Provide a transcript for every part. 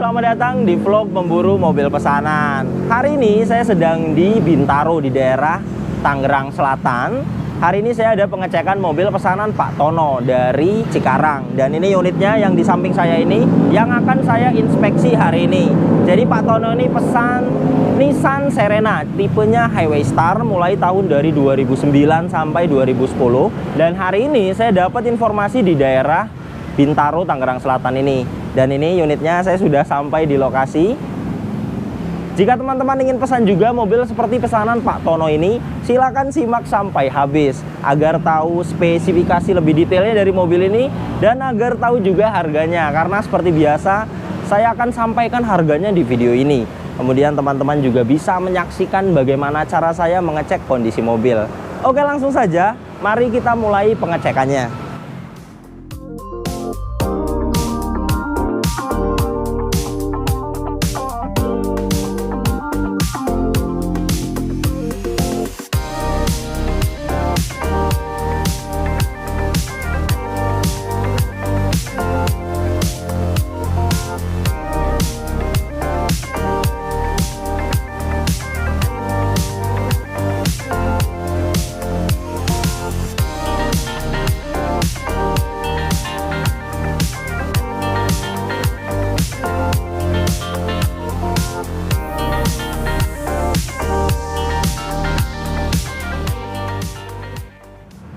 selamat datang di vlog pemburu mobil pesanan. Hari ini saya sedang di Bintaro di daerah Tangerang Selatan. Hari ini saya ada pengecekan mobil pesanan Pak Tono dari Cikarang. Dan ini unitnya yang di samping saya ini yang akan saya inspeksi hari ini. Jadi Pak Tono ini pesan Nissan Serena tipenya Highway Star mulai tahun dari 2009 sampai 2010. Dan hari ini saya dapat informasi di daerah Bintaro, Tangerang Selatan ini. Dan ini unitnya saya sudah sampai di lokasi. Jika teman-teman ingin pesan juga mobil seperti pesanan Pak Tono ini, silakan simak sampai habis agar tahu spesifikasi lebih detailnya dari mobil ini dan agar tahu juga harganya. Karena seperti biasa, saya akan sampaikan harganya di video ini. Kemudian teman-teman juga bisa menyaksikan bagaimana cara saya mengecek kondisi mobil. Oke, langsung saja, mari kita mulai pengecekannya.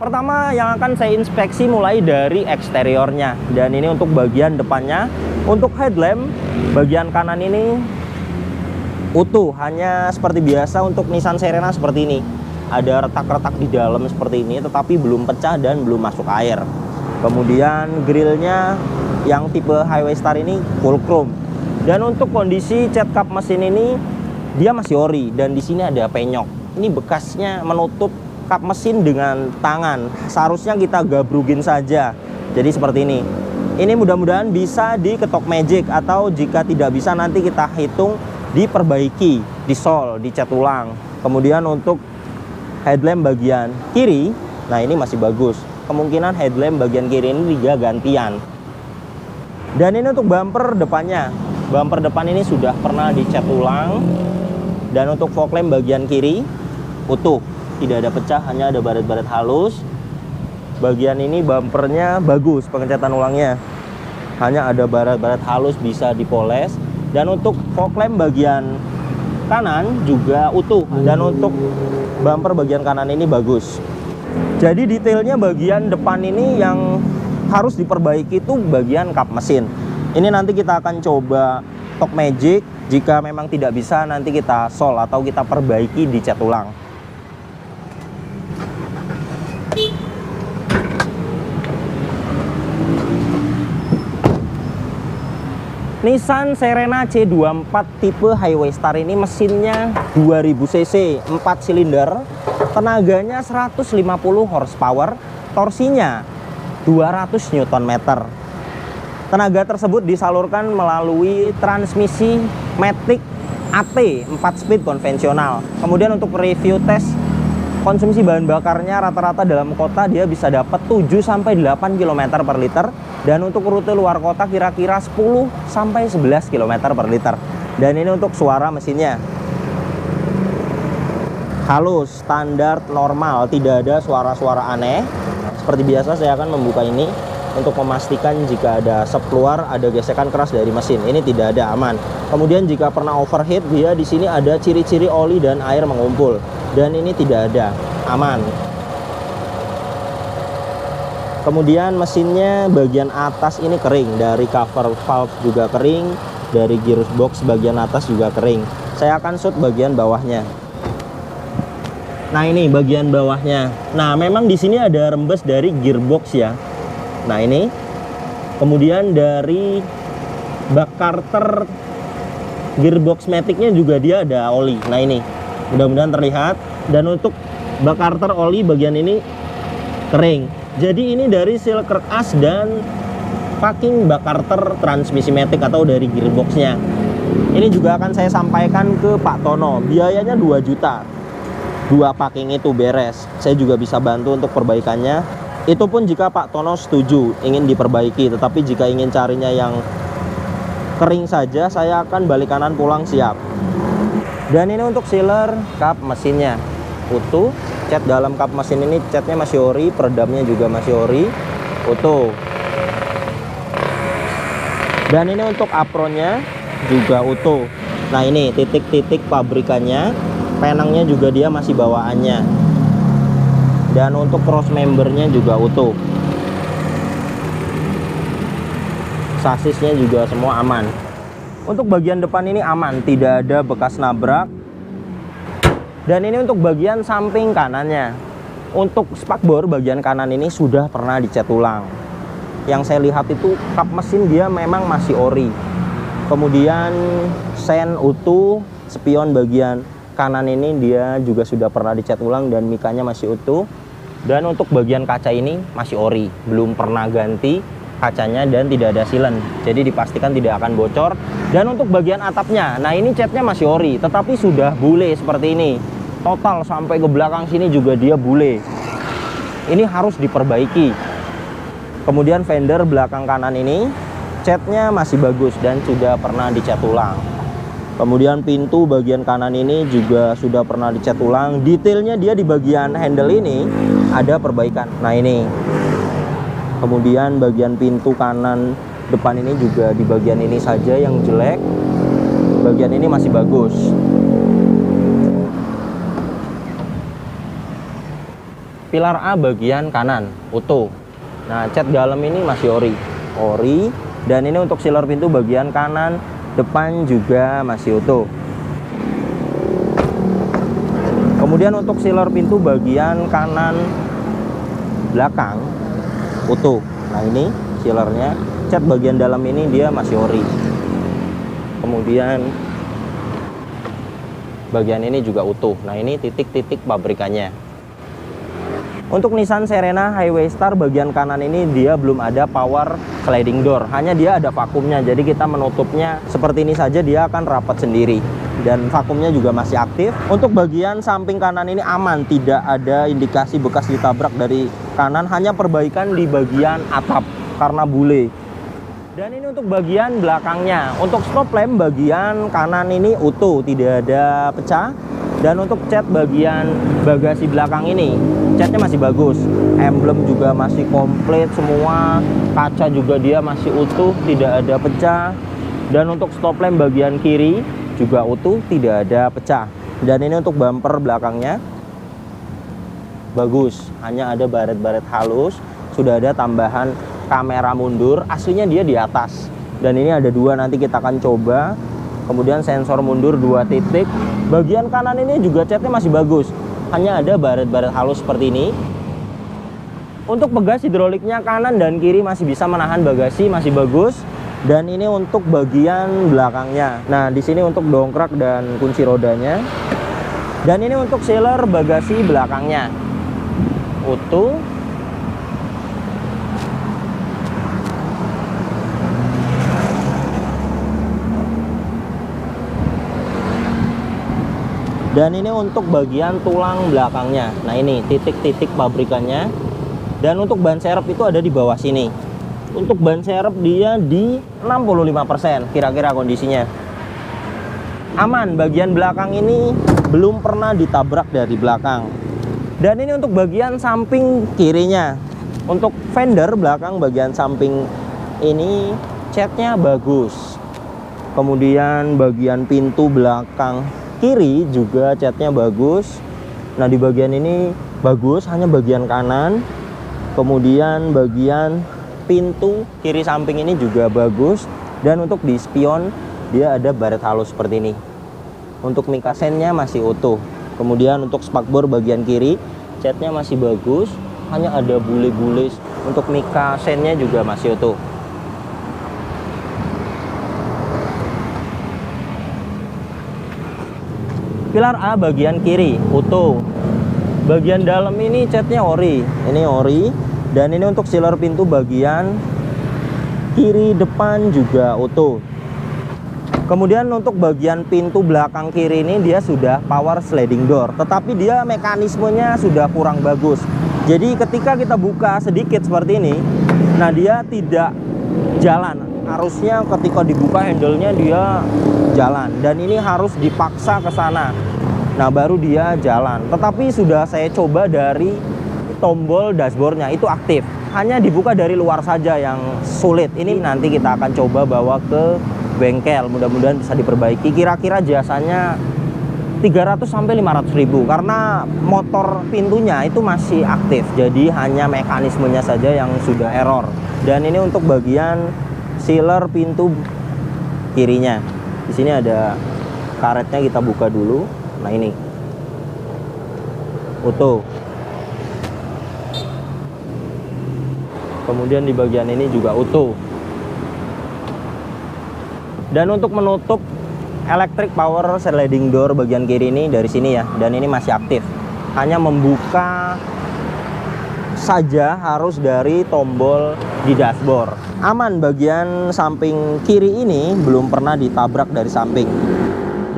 Pertama yang akan saya inspeksi mulai dari eksteriornya. Dan ini untuk bagian depannya. Untuk headlamp bagian kanan ini utuh, hanya seperti biasa untuk Nissan Serena seperti ini. Ada retak-retak di dalam seperti ini, tetapi belum pecah dan belum masuk air. Kemudian grillnya yang tipe Highway Star ini full chrome. Dan untuk kondisi cat kap mesin ini dia masih ori dan di sini ada penyok. Ini bekasnya menutup kap mesin dengan tangan. Seharusnya kita gabrugin saja. Jadi seperti ini. Ini mudah-mudahan bisa diketok magic, atau jika tidak bisa nanti kita hitung diperbaiki, disol, dicat ulang. Kemudian untuk headlamp bagian kiri, nah ini masih bagus. Kemungkinan headlamp bagian kiri ini juga gantian. Dan ini untuk bumper depannya. Bumper depan ini sudah pernah dicat ulang. Dan untuk fog lamp bagian kiri utuh. Tidak ada pecah, hanya ada baret-baret halus. Bagian ini bumpernya bagus pengecatan ulangnya. Hanya ada baret-baret halus, bisa dipoles. Dan untuk fog lamp bagian kanan juga utuh. Dan untuk bumper bagian kanan ini bagus. Jadi detailnya bagian depan ini yang harus diperbaiki itu bagian kap mesin. Ini nanti kita akan coba tok magic. Jika memang tidak bisa, nanti kita sol atau kita perbaiki dicat ulang. Nissan Serena C24 tipe Highway Star ini mesinnya 2000 cc, 4 silinder, tenaganya 150 horsepower, torsinya 200 Nm. Tenaga tersebut disalurkan melalui transmisi Matic AT 4 speed konvensional. Kemudian untuk review tes konsumsi bahan bakarnya rata-rata dalam kota dia bisa dapat 7-8 km per liter. Dan untuk rute luar kota kira-kira 10-11 km per liter. Dan ini untuk suara mesinnya halus, standar, normal, tidak ada suara-suara aneh. Seperti biasa saya akan membuka ini untuk memastikan jika ada asap keluar, ada gesekan keras dari mesin. Ini tidak ada, aman. Kemudian jika pernah overheat, dia di sini ada ciri-ciri oli dan air mengumpul. Dan ini tidak ada, aman. Kemudian mesinnya bagian atas ini kering, dari cover valve juga kering, dari gearbox bagian atas juga kering. Saya akan shoot bagian bawahnya. Nah ini bagian bawahnya. Nah memang di sini ada rembes dari gearbox ya. Nah ini. Kemudian dari bak karter gearbox maticnya juga dia ada oli. Nah ini, mudah-mudahan terlihat. Dan untuk bak karter oli bagian ini kering. Jadi ini dari seal kerk as dan packing bak karter transmisi matic atau dari gearboxnya. Ini juga akan saya sampaikan ke Pak Tono. Biayanya 2 juta. 2 packing itu beres. Saya juga bisa bantu untuk perbaikannya. Itu pun jika Pak Tono setuju ingin diperbaiki. Tetapi jika ingin carinya yang kering saja saya akan balik kanan pulang siap. Dan ini untuk sealer kap mesinnya utuh. Cat dalam kap mesin ini catnya masih ori, peredamnya juga masih ori, utuh. Dan ini untuk apronnya juga utuh. Nah ini titik-titik pabrikannya, penangnya juga dia masih bawaannya. Dan untuk cross membernya juga utuh. Sasisnya juga semua aman. Untuk bagian depan ini aman, tidak ada bekas nabrak. Dan ini untuk bagian samping kanannya. Untuk spakbor bagian kanan ini sudah pernah dicat ulang. Yang saya lihat itu kap mesin dia memang masih ori. Kemudian sen utuh, spion bagian kanan ini dia juga sudah pernah dicat ulang dan mikanya masih utuh. Dan untuk bagian kaca ini masih ori, belum pernah ganti kacanya dan tidak ada silen. Jadi dipastikan tidak akan bocor. Dan untuk bagian atapnya, nah ini catnya masih ori, tetapi sudah bule seperti ini. Total sampai ke belakang sini juga dia bule. Ini harus diperbaiki. Kemudian fender belakang kanan ini catnya masih bagus dan sudah pernah dicat ulang. Kemudian pintu bagian kanan ini juga sudah pernah dicat ulang. Detailnya dia di bagian handle ini ada perbaikan. Nah ini. Kemudian bagian pintu kanan depan ini juga di bagian ini saja yang jelek. Bagian ini masih bagus. Pilar A bagian kanan utuh. Nah, cat dalam ini masih ori. Dan ini untuk sealer pintu bagian kanan depan juga masih utuh. Kemudian untuk sealer pintu bagian kanan belakang utuh. Nah, ini sealernya. Cat bagian dalam ini dia masih ori. Kemudian bagian ini juga utuh. Nah, ini titik-titik pabrikannya. Untuk Nissan Serena Highway Star bagian kanan ini dia belum ada power sliding door, hanya dia ada vakumnya. Jadi kita menutupnya seperti ini saja, dia akan rapat sendiri. Dan vakumnya juga masih aktif. Untuk bagian samping kanan ini aman, tidak ada indikasi bekas ditabrak dari kanan, hanya perbaikan di bagian atap karena bule. Dan ini untuk bagian belakangnya. Untuk stop lamp bagian kanan ini utuh, tidak ada pecah. Dan untuk cat bagian bagasi belakang ini, catnya masih bagus. Emblem juga masih komplit semua. Kaca juga dia masih utuh, tidak ada pecah. Dan untuk stop lamp bagian kiri juga utuh, tidak ada pecah. Dan ini untuk bumper belakangnya bagus, hanya ada baret-baret halus. Sudah ada tambahan kamera mundur, aslinya dia di atas. Dan ini ada dua, nanti kita akan coba. Kemudian sensor mundur 2 titik. Bagian kanan ini juga catnya masih bagus, hanya ada baret-baret halus seperti ini. Untuk pegas hidroliknya kanan dan kiri masih bisa menahan bagasi, masih bagus. Dan ini untuk bagian belakangnya. Nah, di sini untuk dongkrak dan kunci rodanya. Dan ini untuk sealer bagasi belakangnya utuh. Dan ini untuk bagian tulang belakangnya. Nah, ini titik-titik pabrikannya. Dan untuk ban serep itu ada di bawah sini. Untuk ban serep dia di 65% kira-kira kondisinya. Aman, bagian belakang ini belum pernah ditabrak dari belakang. Dan ini untuk bagian samping kirinya. Untuk fender belakang bagian samping ini catnya bagus. Kemudian bagian pintu belakang kiri juga catnya bagus. Nah, di bagian ini bagus, hanya bagian kanan. Kemudian bagian pintu kiri samping ini juga bagus. Dan untuk di spion dia ada baret halus seperti ini. Untuk mika sennya masih utuh. Kemudian untuk spakbor bagian kiri catnya masih bagus, hanya ada bule-bule. Untuk mika sennya juga masih utuh. Pilar A bagian kiri utuh. Bagian dalam ini catnya ori. Ini ori. Dan ini untuk sealer pintu bagian kiri depan juga utuh. Kemudian untuk bagian pintu belakang kiri ini dia sudah power sliding door, tetapi dia mekanismenya sudah kurang bagus. Jadi ketika kita buka sedikit seperti ini, nah dia tidak jalan, harusnya ketika dibuka handle-nya dia jalan, dan ini harus dipaksa ke sana. Nah, baru dia jalan. Tetapi sudah saya coba dari tombol dashboardnya, itu aktif. Hanya dibuka dari luar saja yang sulit. Ini nanti kita akan coba bawa ke bengkel, mudah-mudahan bisa diperbaiki. Kira-kira jasanya 300 sampai 500 ribu, karena motor pintunya itu masih aktif, jadi hanya mekanismenya saja yang sudah error. Dan ini untuk bagian sealer pintu kirinya. Di sini ada karetnya, kita buka dulu. Nah, ini utuh. Kemudian di bagian ini juga utuh. Dan untuk menutup electric power sliding door bagian kiri ini dari sini ya, dan ini masih aktif. Hanya membuka saja harus dari tombol di dashboard. Aman, bagian samping kiri ini belum pernah ditabrak dari samping.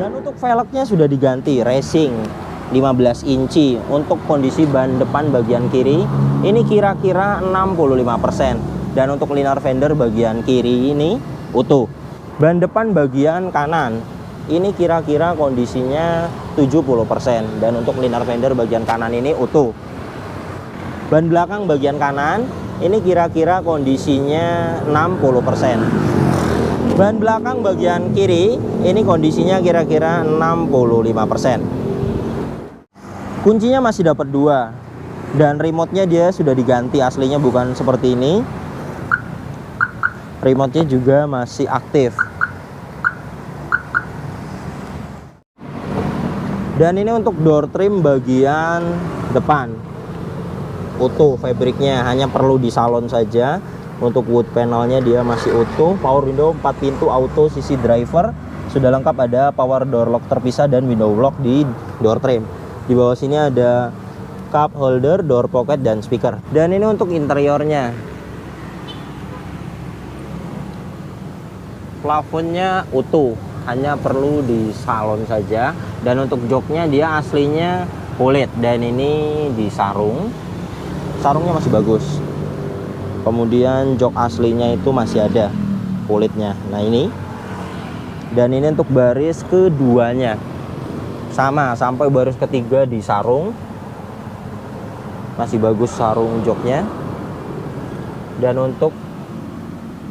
Dan untuk velgnya sudah diganti racing 15 inci. Untuk kondisi ban depan bagian kiri ini kira-kira 65%. Dan untuk linear fender bagian kiri ini utuh. Ban depan bagian kanan ini kira-kira kondisinya 70%, dan untuk linear fender bagian kanan ini utuh. Ban belakang bagian kanan ini kira-kira kondisinya 60%. Ban belakang bagian kiri ini kondisinya kira-kira 65%. Kuncinya masih dapat 2, dan remote-nya dia sudah diganti, aslinya bukan seperti ini. Remote-nya juga masih aktif. Dan ini untuk door trim bagian depan utuh, fabriknya hanya perlu disalon saja. Untuk wood panelnya dia masih utuh. Power window 4 pintu auto sisi driver sudah lengkap, ada power door lock terpisah dan window lock di door trim. Di bawah sini ada cup holder, door pocket, dan speaker. Dan ini untuk interiornya, plafonnya utuh, hanya perlu disalon saja. Dan untuk joknya dia aslinya kulit, dan ini disarung. Sarungnya masih bagus. Kemudian jok aslinya itu masih ada kulitnya. Nah, ini. Dan ini untuk baris keduanya sama, sampai baris ketiga disarung. Masih bagus sarung joknya. Dan untuk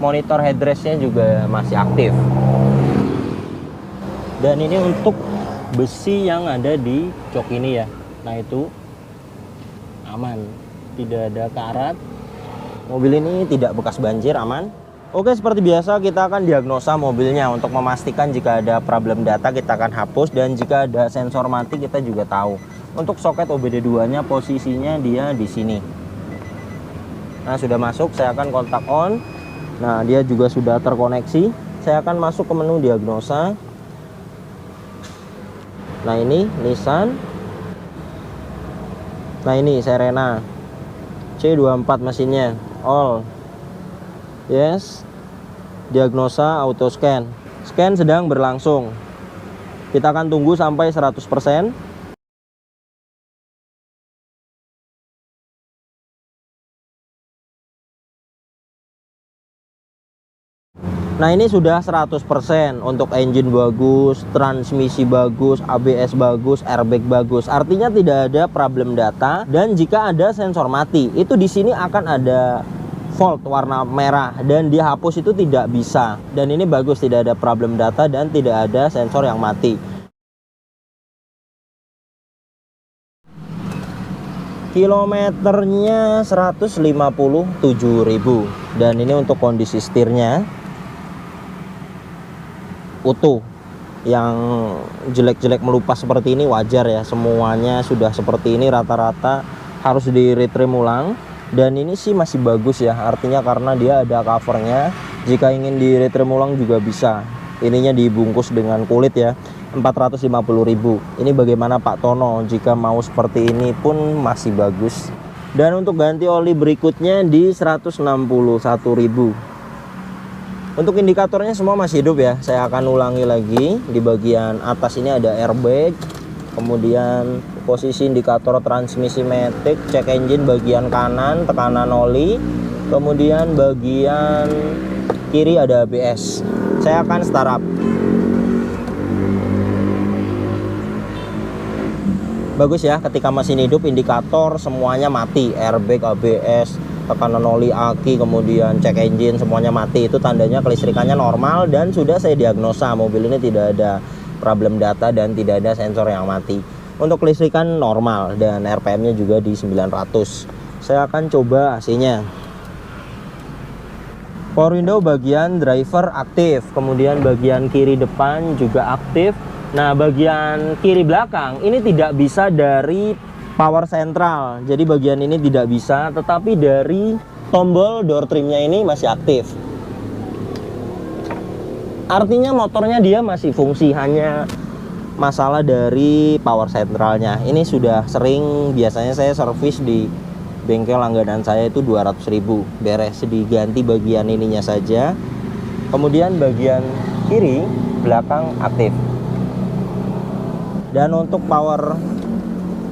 monitor headrestnya juga masih aktif. Dan ini untuk besi yang ada di jok ini ya. Nah, itu aman, tidak ada karat. Mobil ini tidak bekas banjir, aman. Oke, seperti biasa kita akan diagnosa mobilnya untuk memastikan jika ada problem data kita akan hapus, dan jika ada sensor mati kita juga tahu. Untuk soket OBD2 nya posisinya dia di sini. Nah, sudah masuk, saya akan kontak on. Nah, dia juga sudah terkoneksi. Saya akan masuk ke menu diagnosa. Nah, ini Nissan. Nah, ini Serena C24 mesinnya all. Yes. Diagnosa auto scan. Scan sedang berlangsung. Kita akan tunggu sampai 100%. Nah, ini sudah 100%. Untuk engine bagus, transmisi bagus, ABS bagus, airbag bagus. Artinya tidak ada problem data. Dan jika ada sensor mati, itu di sini akan ada fault warna merah, dan dihapus itu tidak bisa. Dan ini bagus, tidak ada problem data dan tidak ada sensor yang mati. Kilometernya 157.000. Dan ini untuk kondisi setirnya utuh. Yang jelek-jelek melupas seperti ini wajar ya, semuanya sudah seperti ini rata-rata harus di retrim ulang. Dan ini sih masih bagus ya, artinya karena dia ada covernya, jika ingin di retrim ulang juga bisa. Ininya dibungkus dengan kulit ya, 450.000. Ini bagaimana Pak Tono, jika mau seperti ini pun masih bagus. Dan untuk ganti oli berikutnya di 161.000. Untuk indikatornya semua masih hidup ya. Saya akan ulangi lagi. Di bagian atas ini ada airbag. Kemudian posisi indikator transmisi matic, cek engine bagian kanan, tekanan oli. Kemudian bagian kiri ada ABS. Saya akan startup. Bagus ya, ketika mesin hidup indikator semuanya mati, airbag, ABS, tekanan oli, aki, kemudian cek engine semuanya mati. Itu tandanya kelistrikannya normal dan sudah saya diagnosa mobil ini tidak ada problem data dan tidak ada sensor yang mati. Untuk kelistrikan normal dan RPM-nya juga di 900. Saya akan coba AC-nya. Power window bagian driver aktif, kemudian bagian kiri depan juga aktif. Nah, bagian kiri belakang ini tidak bisa dari power central, jadi bagian ini tidak bisa, tetapi dari tombol door trimnya ini masih aktif. Artinya motornya dia masih fungsi, hanya masalah dari power centralnya. Ini sudah sering, biasanya saya servis di bengkel langganan saya itu 200.000, beres, diganti bagian ininya saja. Kemudian bagian kiri belakang aktif. Dan untuk power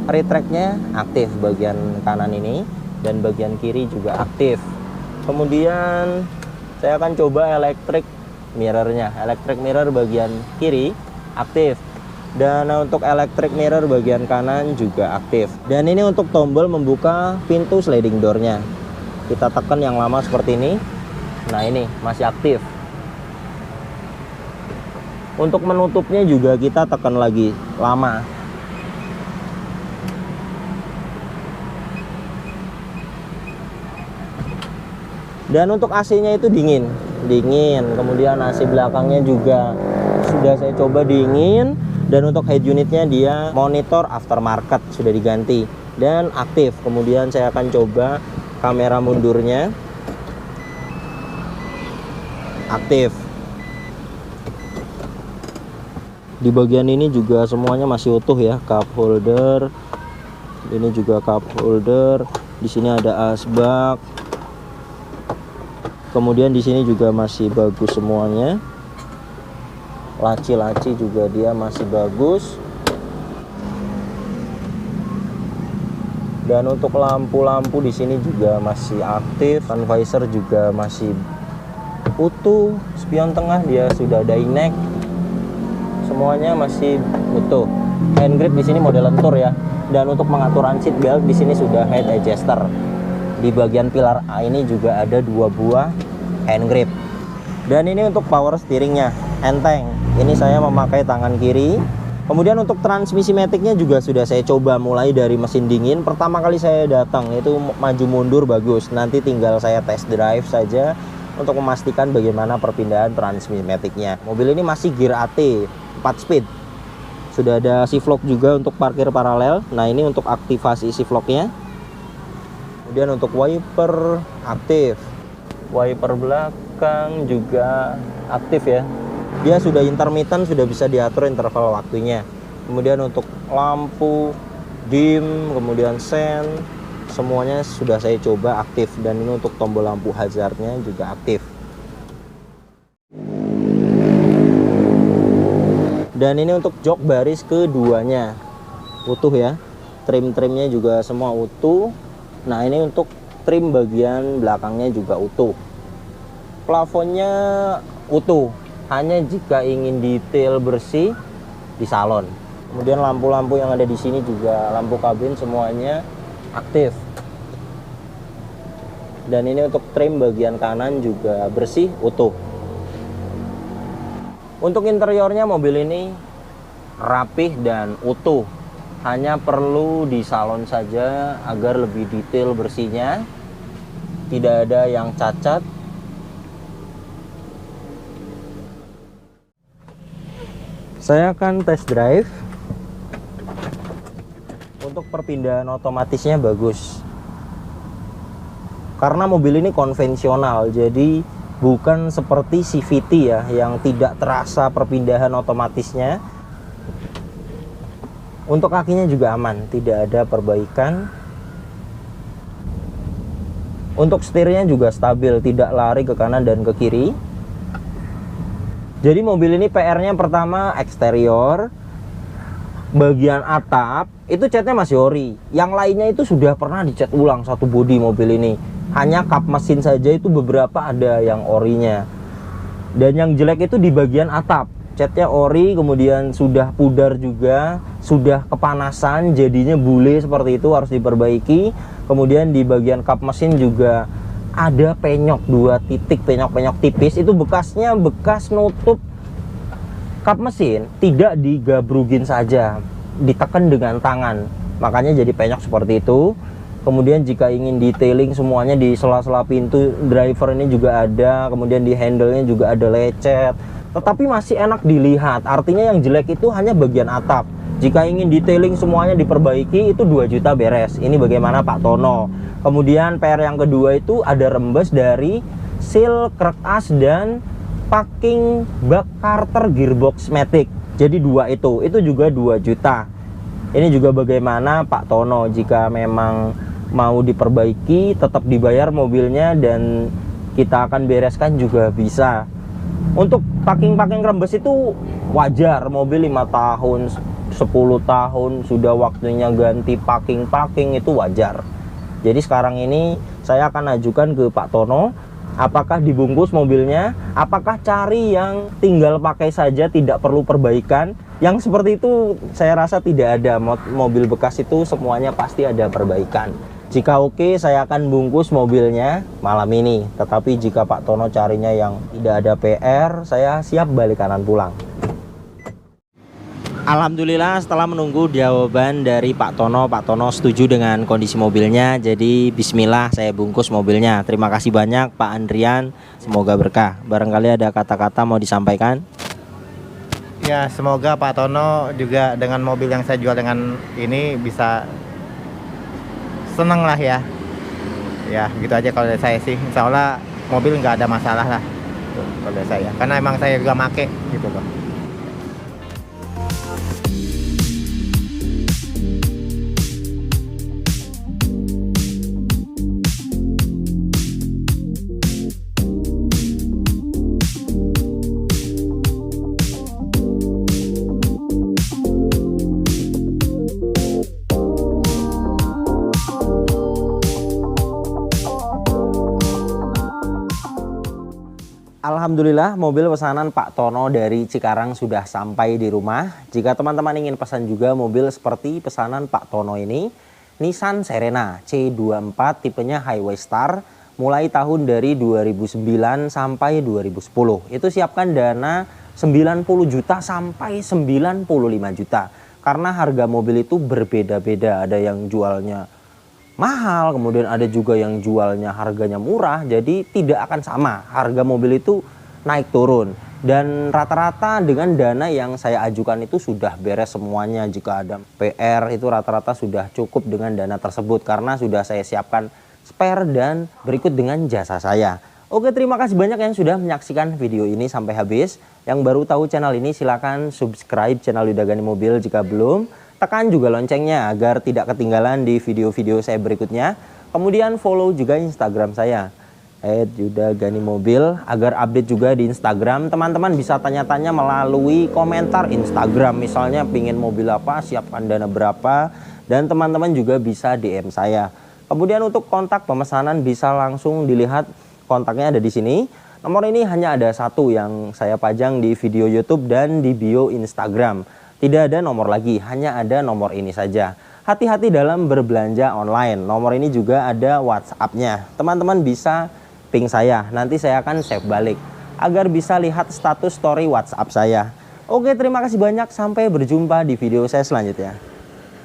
retract-nya aktif bagian kanan ini, dan bagian kiri juga aktif. Kemudian saya akan coba electric mirror-nya. Electric mirror bagian kiri aktif. Dan untuk electric mirror bagian kanan juga aktif. Dan ini untuk tombol membuka pintu sliding door-nya. Kita tekan yang lama seperti ini. Nah, ini masih aktif. Untuk menutupnya juga kita tekan lagi lama. Dan untuk AC-nya itu dingin. Kemudian AC belakangnya juga sudah saya coba dingin. Dan untuk head unitnya dia monitor aftermarket, sudah diganti dan aktif. Kemudian saya akan coba kamera mundurnya, aktif. Di bagian ini juga semuanya masih utuh ya, cup holder. Ini juga cup holder. Di sini ada asbak. Kemudian di sini juga masih bagus semuanya. Laci-laci juga dia masih bagus. Dan untuk lampu-lampu di sini juga masih aktif. Sun visor juga masih utuh. Spion tengah dia sudah dyneck. Semuanya masih utuh. Hand grip di sini model lentur ya. Dan untuk pengaturan seat belt di sini sudah head adjuster. Di bagian pilar A ini juga ada 2 buah hand grip. Dan ini untuk power steeringnya, enteng. Ini saya memakai tangan kiri. Kemudian untuk transmisi maticnya juga sudah saya coba mulai dari mesin dingin. Pertama kali saya datang itu maju mundur bagus. Nanti tinggal saya test drive saja untuk memastikan bagaimana perpindahan transmisi maticnya. Mobil ini masih gear AT 4 speed. Sudah ada shiflock juga untuk parkir paralel. Nah, ini untuk aktivasi shiflocknya. Kemudian untuk wiper aktif. Wiper belakang juga aktif ya. Dia sudah intermittent, sudah bisa diatur interval waktunya. Kemudian untuk lampu dim, kemudian sen, semuanya sudah saya coba aktif. Dan ini untuk tombol lampu hazardnya juga aktif. Dan ini untuk jok baris keduanya utuh ya. Trim-trimnya juga semua utuh. Nah, ini untuk trim bagian belakangnya juga utuh. Plafonnya utuh, hanya jika ingin detail bersih di salon. Kemudian lampu-lampu yang ada di sini juga lampu kabin semuanya aktif. Dan ini untuk trim bagian kanan juga bersih, utuh. Untuk interiornya mobil ini rapih dan utuh. Hanya perlu di salon saja agar lebih detail bersihnya. Tidak ada yang cacat. Saya akan test drive. Untuk perpindahan otomatisnya bagus. Karena mobil ini konvensional, jadi bukan seperti CVT ya, yang tidak terasa perpindahan otomatisnya. Untuk kakinya juga aman, tidak ada perbaikan. Untuk setirnya juga stabil, tidak lari ke kanan dan ke kiri. Jadi mobil ini PR-nya pertama eksterior. Bagian atap itu catnya masih ori. Yang lainnya itu sudah pernah dicat ulang satu bodi mobil ini. Hanya kap mesin saja itu beberapa ada yang orinya. Dan yang jelek itu di bagian atap, catnya ori, kemudian sudah pudar juga, sudah kepanasan, jadinya bule seperti itu, harus diperbaiki. Kemudian di bagian kap mesin juga ada penyok, 2 titik penyok-penyok tipis, itu bekasnya bekas nutup kap mesin, tidak digabrugin saja, ditekan dengan tangan, makanya jadi penyok seperti itu. Kemudian jika ingin detailing semuanya di sela-sela pintu driver ini juga ada, kemudian di handle-nya juga ada lecet, tetapi masih enak dilihat. Artinya yang jelek itu hanya bagian atap. Jika ingin detailing semuanya diperbaiki, itu 2 juta beres. Ini bagaimana Pak Tono. Kemudian PR yang kedua itu ada rembes dari seal krek as dan packing bak Carter gearbox matic. Jadi 2 itu juga 2 juta. Ini juga bagaimana Pak Tono, jika memang mau diperbaiki tetap dibayar mobilnya dan kita akan bereskan juga bisa. Untuk packing rembes itu wajar, mobil 5 tahun 10 tahun sudah waktunya ganti packing itu wajar. Jadi sekarang ini saya akan ajukan ke Pak Tono, apakah dibungkus mobilnya, apakah cari yang tinggal pakai saja tidak perlu perbaikan. Yang seperti itu saya rasa tidak ada. Mobil bekas itu semuanya pasti ada perbaikan. Jika oke, saya akan bungkus mobilnya malam ini. Tetapi jika Pak Tono carinya yang tidak ada PR, saya siap balik kanan pulang. Alhamdulillah setelah menunggu jawaban dari Pak Tono setuju dengan kondisi mobilnya. Jadi bismillah saya bungkus mobilnya. Terima kasih banyak Pak Andrian, semoga berkah. Barangkali ada kata-kata mau disampaikan? Ya, semoga Pak Tono juga dengan mobil yang saya jual dengan ini bisa seneng lah ya. Ya gitu aja kalau dari saya sih. Insya Allah mobil nggak ada masalah lah kalau dari saya, karena emang saya juga make gitu loh. Alhamdulillah mobil pesanan Pak Tono dari Cikarang sudah sampai di rumah. Jika teman-teman ingin pesan juga mobil seperti pesanan Pak Tono ini, Nissan Serena C24 tipenya Highway Star, mulai tahun dari 2009 sampai 2010. Itu siapkan dana 90 juta sampai 95 juta. Karena harga mobil itu berbeda-beda, ada yang jualnya mahal, kemudian ada juga yang jualnya harganya murah, jadi tidak akan sama. Harga mobil itu naik turun, dan rata-rata dengan dana yang saya ajukan itu sudah beres semuanya. Jika ada PR itu rata-rata sudah cukup dengan dana tersebut, karena sudah saya siapkan spare dan berikut dengan jasa saya. Oke, terima kasih banyak yang sudah menyaksikan video ini sampai habis. Yang baru tahu channel ini silahkan subscribe channel Yuda Gani Mobil jika belum. Tekan juga loncengnya agar tidak ketinggalan di video-video saya berikutnya. Kemudian follow juga Instagram saya @Yuda Gani Mobil agar update juga di Instagram. Teman-teman bisa tanya-tanya melalui komentar Instagram, misalnya pingin mobil apa, siapkan dana berapa, dan teman-teman juga bisa DM saya. Kemudian untuk kontak pemesanan bisa langsung dilihat, kontaknya ada di sini. Nomor ini hanya ada satu yang saya pajang di video YouTube dan di bio Instagram. Tidak ada nomor lagi, hanya ada nomor ini saja. Hati-hati dalam berbelanja online. Nomor ini juga ada WhatsApp-nya. Teman-teman bisa ping saya, nanti saya akan save balik agar bisa lihat status story WhatsApp saya. Oke, terima kasih banyak. Sampai berjumpa di video saya selanjutnya.